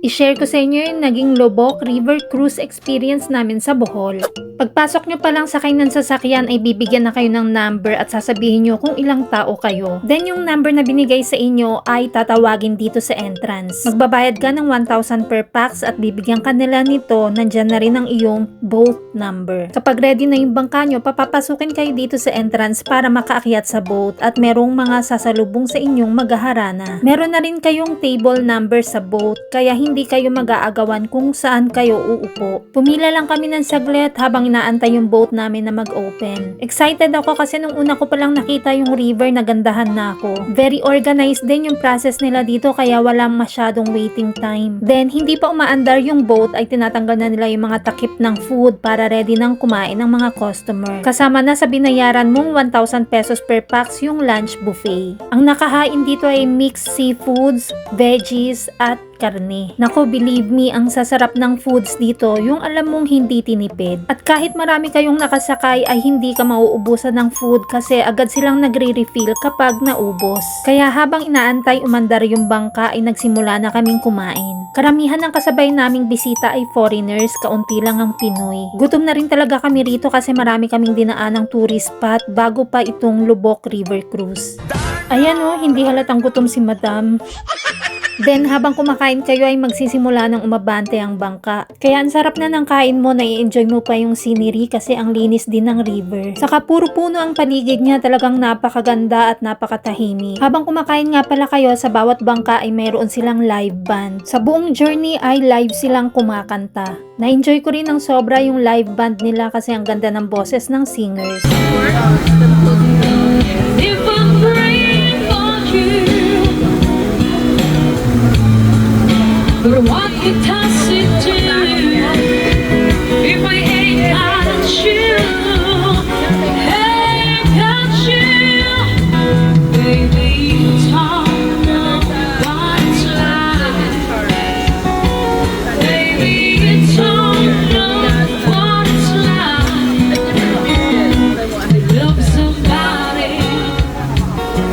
I-share ko sa inyo yung naging Lubok River Cruise experience namin sa Bohol. Pagpasok nyo pa lang sakay ng sasakyan ay bibigyan na kayo ng number at sasabihin nyo kung ilang tao kayo. Then yung number na binigay sa inyo ay tatawagin dito sa entrance. Magbabayad ka ng 1,000 per pax at bibigyan ka nila nito, nandyan na rin ang iyong boat number. Kapag ready na yung bangka nyo, papapasukin kayo dito sa entrance para makaakyat sa boat at merong mga sasalubong sa inyong maghaharana. Meron na rin kayong table number sa boat kaya hindi kayo mag-aagawan kung saan kayo uupo. Pumila lang kami ng saglit habang inaantay yung boat namin na mag-open. Excited ako kasi nung una ko palang nakita yung river, nagandahan na ako. Very organized din yung process nila dito kaya walang masyadong waiting time. Then hindi pa umaandar yung boat ay tinatanggal na nila yung mga takip ng food para ready nang kumain ng mga customer. Kasama na sa binayaran mong 1,000 pesos per pax yung lunch buffet. Ang nakahain dito ay mixed seafoods, veggies at karne. Nako, believe me, ang sasarap ng foods dito, yung alam mong hindi tinipid. At kahit marami kayong nakasakay ay hindi ka mauubusan ng food kasi agad silang nagre-refill kapag naubos. Kaya habang inaantay umandar yung bangka ay nagsimula na kaming kumain. Karamihan ng kasabay naming bisita ay foreigners, kaunti lang ang Pinoy. Gutom na rin talaga kami rito kasi marami kaming dinaan ng tourist spot bago pa itong Lubok River Cruise. Ayan o, hindi halatang gutom si Madam. Then habang kumakain kayo ay magsisimula ng umabante ang bangka. Kaya ang sarap na ng kain mo, nai-enjoy mo pa yung scenery kasi ang linis din ng river. Saka puro puno ang paligid niya, talagang napakaganda at napakatahimik. Habang kumakain nga pala kayo, sa bawat bangka ay mayroon silang live band. Sa buong journey ay live silang kumakanta. Na-enjoy ko rin ng sobra yung live band nila kasi ang ganda ng boses ng singers. If I'm praying for you, but what could toss it to if I ain't got you? Ain't got you, baby, you don't know what's like. Baby, you don't know what's like. Love somebody,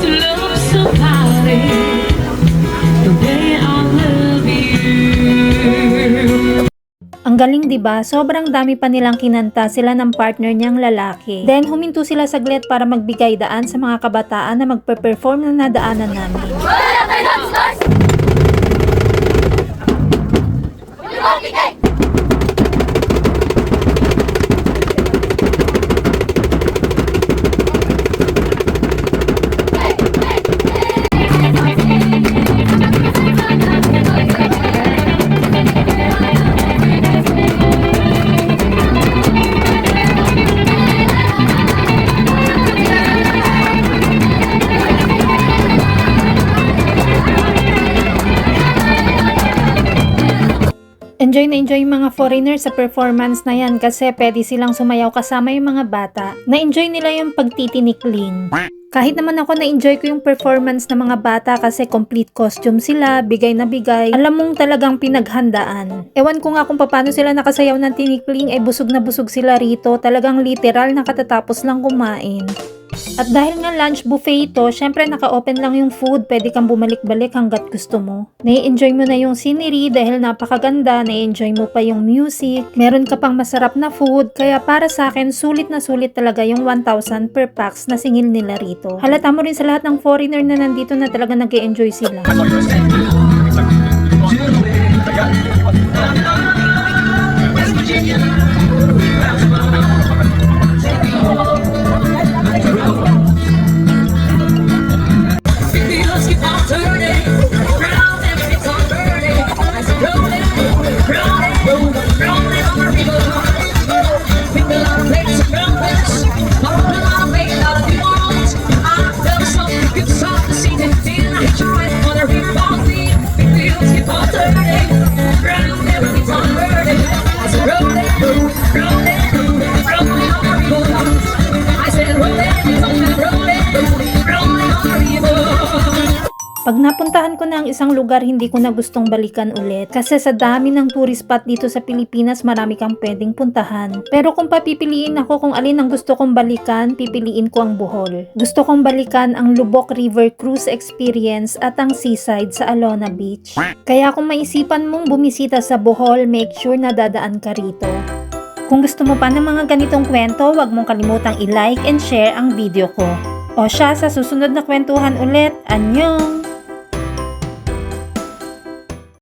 to love somebody the way I love you. Ang galing 'di ba? Sobrang dami pa nilang kinanta sila ng partner niyang lalaki. Then huminto sila saglit para magbigay daan sa mga kabataan na magpe-perform na nadaanan namin. Enjoy na enjoy yung mga foreigners sa performance na yan kasi pwede silang sumayaw kasama yung mga bata. Na-enjoy nila yung pagtitinikling. Kahit naman ako na-enjoy ko yung performance ng mga bata kasi complete costume sila, bigay na bigay. Alam mong talagang pinaghandaan. Ewan ko nga kung paano sila nakasayaw ng tinikling ay busog na busog sila rito. Talagang literal na katatapos lang kumain. At dahil nga lunch buffet ito, syempre naka-open lang yung food, pwede kang bumalik-balik hanggat gusto mo. Nai-enjoy mo na yung scenery dahil napakaganda, nai-enjoy mo pa yung music, meron ka pang masarap na food, kaya para sa akin, sulit na sulit talaga yung 1,000 per pax na singil nila rito. Halata mo rin sa lahat ng foreigner na nandito na talaga nag-e-enjoy sila. napuntahan ko na ang isang lugar hindi ko na gustong balikan ulit. Kasi sa dami ng tourist spot dito sa Pilipinas, marami kang pwedeng puntahan. Pero kung papipiliin ako kung alin ang gusto kong balikan, pipiliin ko ang Bohol. Gusto kong balikan ang Lubok River Cruise Experience at ang seaside sa Alona Beach. Kaya kung maisipan mong bumisita sa Bohol, make sure na dadaan ka rito. Kung gusto mo pa ng mga ganitong kwento, huwag mong kalimutang i-like and share ang video ko. O siya, sa susunod na kwentuhan ulit. Annyeong!